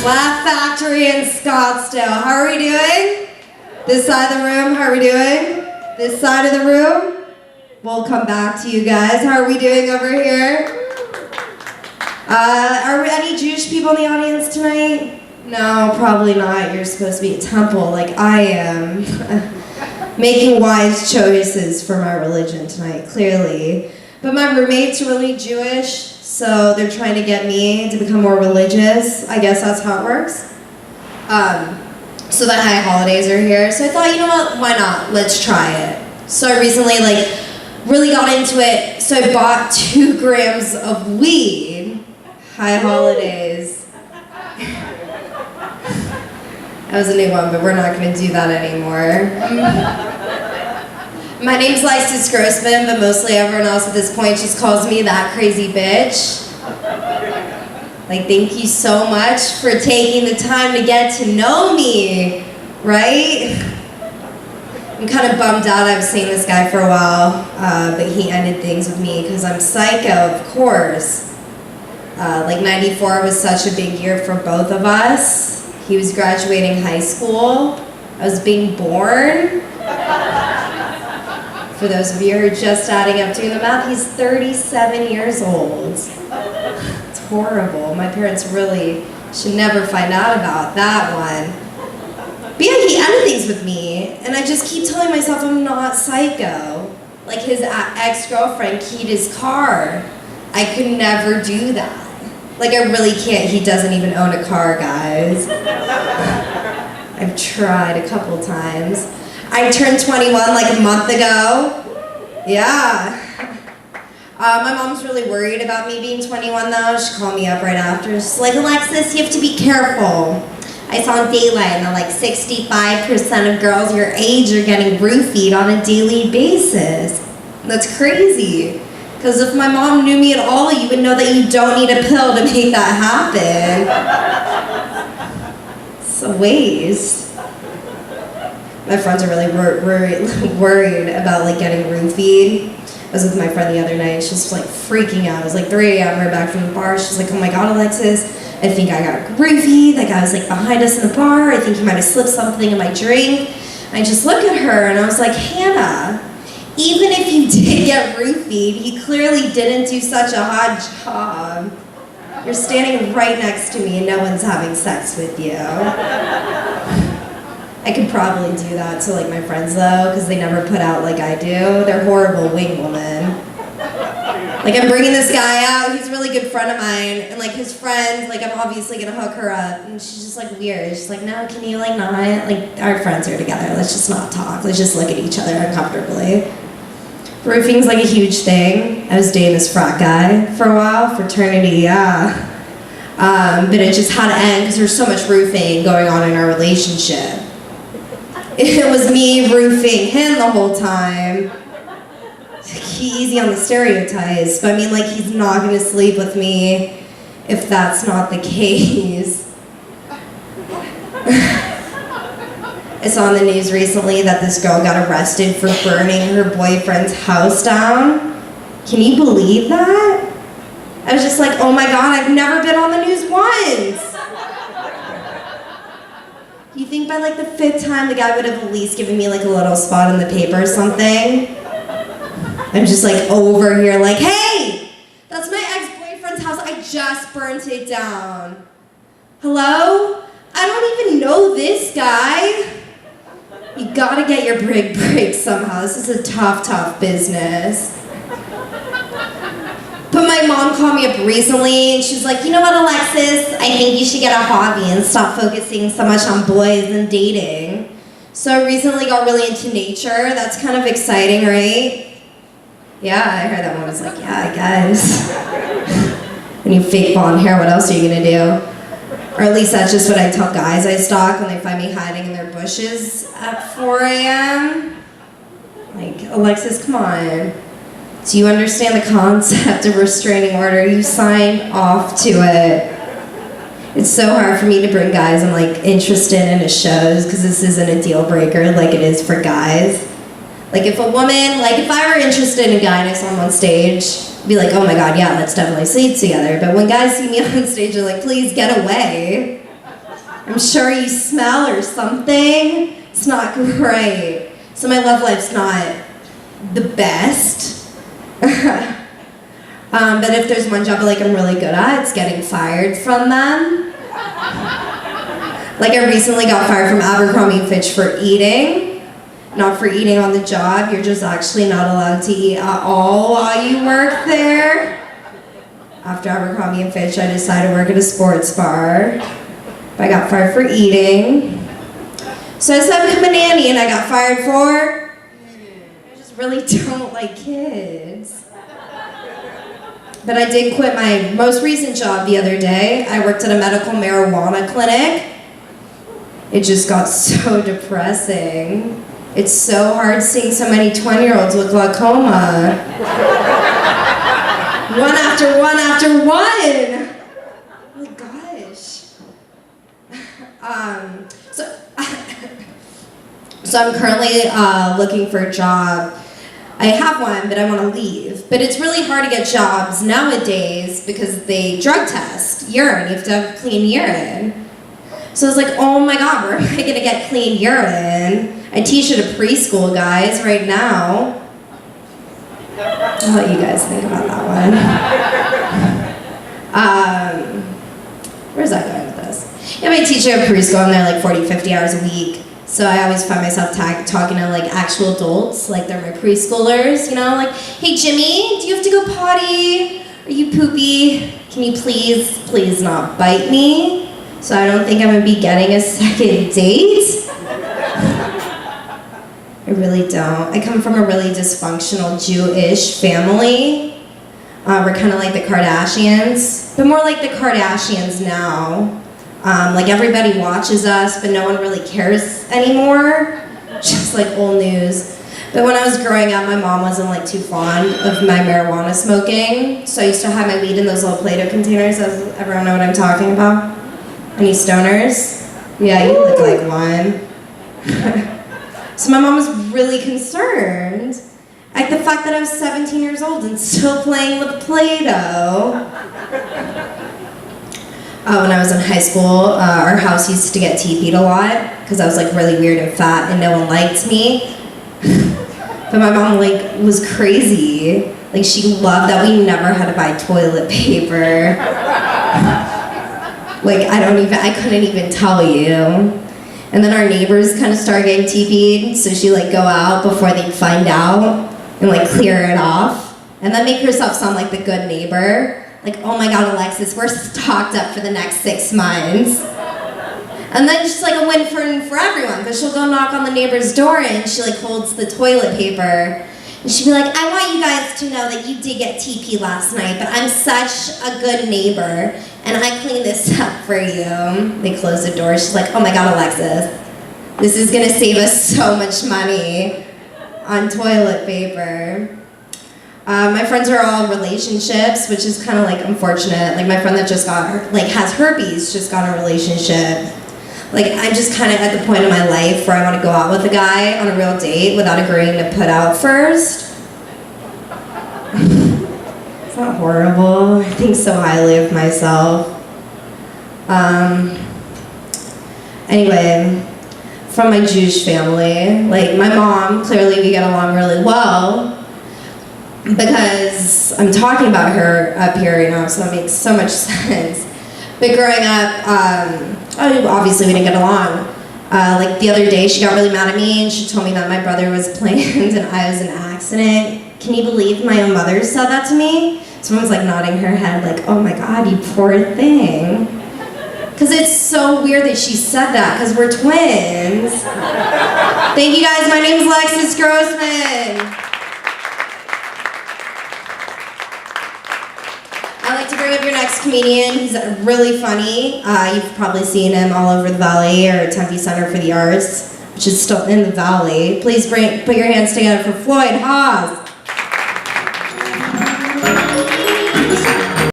Laugh Factory in Scottsdale. How are we doing? This side of the room, how are we doing? This side of the room? We'll come back to you guys. How are we doing over here? Are any Jewish people in the audience tonight? No, probably not. You're supposed to be at temple like I am. Making wise choices for my religion tonight, clearly. But my roommates are really Jewish, so they're trying to get me to become more religious. I guess that's how it works. So the high holidays are here, so I thought, you know what, why not? Let's try it. So I recently, really got into it, so I bought 2 grams of weed. High holidays. That was a new one, but we're not going to do that anymore. My name's Alexis, but mostly everyone else at this point just calls me that crazy bitch. Thank you so much for taking the time to get to know me, right? I'm kind of bummed out. I was seeing this guy for a while, but he ended things with me because I'm psycho, of course. 94 was such a big year for both of us. He was graduating high school. I was being born. For those of you who are just adding up doing the math, he's 37 years old. It's horrible. My parents really should never find out about that one. But yeah, he ended things with me, and I just keep telling myself I'm not psycho. His ex-girlfriend keyed his car. I could never do that. I really can't. He doesn't even own a car, guys. I've tried a couple times. I turned 21 a month ago. Yeah. My mom's really worried about me being 21 though. She called me up right after. She's like, Alexis, you have to be careful. I saw Daylight and 65% of girls your age are getting roofied on a daily basis. That's crazy. Because if my mom knew me at all, you would know that you don't need a pill to make that happen. It's a waste. My friends are really worried about getting roofied. I was with my friend the other night, she was freaking out. It was 3 a.m. right back from the bar. She's like, oh my god, Alexis, I think I got roofied. That guy was behind us in the bar. I think he might have slipped something in my drink. I just look at her and I was like, Hannah, even if you did get roofied, he clearly didn't do such a hot job. You're standing right next to me and no one's having sex with you. I could probably do that to my friends though, because they never put out like I do. They're horrible wing women. I'm bringing this guy out, he's a really good friend of mine, and his friend, I'm obviously gonna hook her up, and she's just weird. She's like, no, can you not? Our friends are together, let's just not talk. Let's just look at each other uncomfortably. Roofing's a huge thing. I was dating this frat guy for a while, fraternity, yeah. But it just had to end because there's so much roofing going on in our relationship. It was me roofing him the whole time. Easy on the stereotypes, but he's not gonna sleep with me if that's not the case. I saw in the news recently that this girl got arrested for burning her boyfriend's house down. Can you believe that? I was just oh my god, I've never been on the news once. You think by the 5th time the guy would have at least given me a little spot in the paper or something? I'm just over here hey! That's my ex-boyfriend's house, I just burnt it down. Hello? I don't even know this guy. You gotta get your big break somehow. This is a tough business. But my mom called me up recently and she's like, you know what, Alexis? I think you should get a hobby and stop focusing so much on boys and dating. So I recently got really into nature. That's kind of exciting, right? Yeah, I heard that one. I was like, yeah, I guess. When you fake blonde hair, what else are you gonna do? Or at least that's just what I tell guys I stalk when they find me hiding in their bushes at 4 a.m. Alexis, come on. Do you understand the concept of restraining order? You signed off to it. It's so hard for me to bring guys I'm interested in to shows because this isn't a deal breaker like it is for guys. If a woman, if I were interested in a guy and I saw him on stage, I'd be oh my god, yeah, let's definitely sleep together. But when guys see me on stage, they're please get away. I'm sure you smell or something. It's not great. So my love life's not the best. But if there's one job I'm really good at, it's getting fired from them. Like I recently got fired from Abercrombie & Fitch for eating. Not for eating on the job, you're just actually not allowed to eat at all while you work there. After Abercrombie & Fitch, I decided to work at a sports bar. But I got fired for eating. So I said become a nanny and I got fired for I just really don't like kids. But I did quit my most recent job the other day. I worked at a medical marijuana clinic. It just got so depressing. It's so hard seeing so many 20-year-olds with glaucoma. One after one after one. Oh my gosh. So I'm currently looking for a job. I have one, but I want to leave. But it's really hard to get jobs nowadays because they drug test urine. You have to have clean urine. So I was like, oh my God, where am I going to get clean urine? I teach at a preschool, guys, right now. I'll let you guys think about that one. Where's that going with this? Yeah, I teach at a preschool. I'm there like 40, 50 hours a week. So I always find myself talking to like actual adults, like they're my preschoolers, you know, like, hey Jimmy, do you have to go potty? Are you poopy? Can you please not bite me? So I don't think I'm gonna be getting a second date. I really don't. I come from a really dysfunctional Jewish family. We're kind of like the Kardashians, but more like the Kardashians now. Like everybody watches us, but no one really cares anymore. Just like old news. But when I was growing up, my mom wasn't like too fond of my marijuana smoking. So I used to hide my weed in those little Play-Doh containers. Does everyone know what I'm talking about? Any stoners? Yeah, you look like one. So my mom was really concerned at the fact that I was 17 years old and still playing with Play-Doh. When I was in high school, our house used to get TP'd a lot because I was like really weird and fat and no one liked me. But my mom like was crazy. Like she loved that we never had to buy toilet paper. Like I couldn't even tell you. And then our neighbors kind of started getting TP'd, so she'd like go out before they'd find out and like clear it off. And then make herself sound like the good neighbor. Like, oh my God, Alexis, we're stocked up for the next 6 months. And then just like a win for everyone, because she'll go knock on the neighbor's door and she like holds the toilet paper. And she'd be like, I want you guys to know that you did get TP last night, but I'm such a good neighbor, and I cleaned this up for you. They close the door. She's like, oh my God, Alexis, this is gonna save us so much money on toilet paper. My friends are all in relationships, which is kind of like unfortunate. Like my friend that just has herpes just got a relationship. Like I'm just kind of at the point in my life where I want to go out with a guy on a real date without agreeing to put out first. It's not horrible. I think so highly of myself. Anyway, from my Jewish family, like my mom, clearly we get along really well. Because I'm talking about her up here right now, so that makes so much sense. But growing up, obviously we didn't get along. Like the other day, she got really mad at me and she told me that my brother was planned and I was an accident. Can you believe my own mother said that to me? Someone's like nodding her head like, oh my God, you poor thing. Because it's so weird that she said that, because we're twins. Thank you guys, my name's Alexis Grossman. I'd like to bring up your next comedian. He's really funny. You've probably seen him all over the Valley or Tempe Center for the Arts, which is still in the Valley. Please put your hands together for Floyd Haas.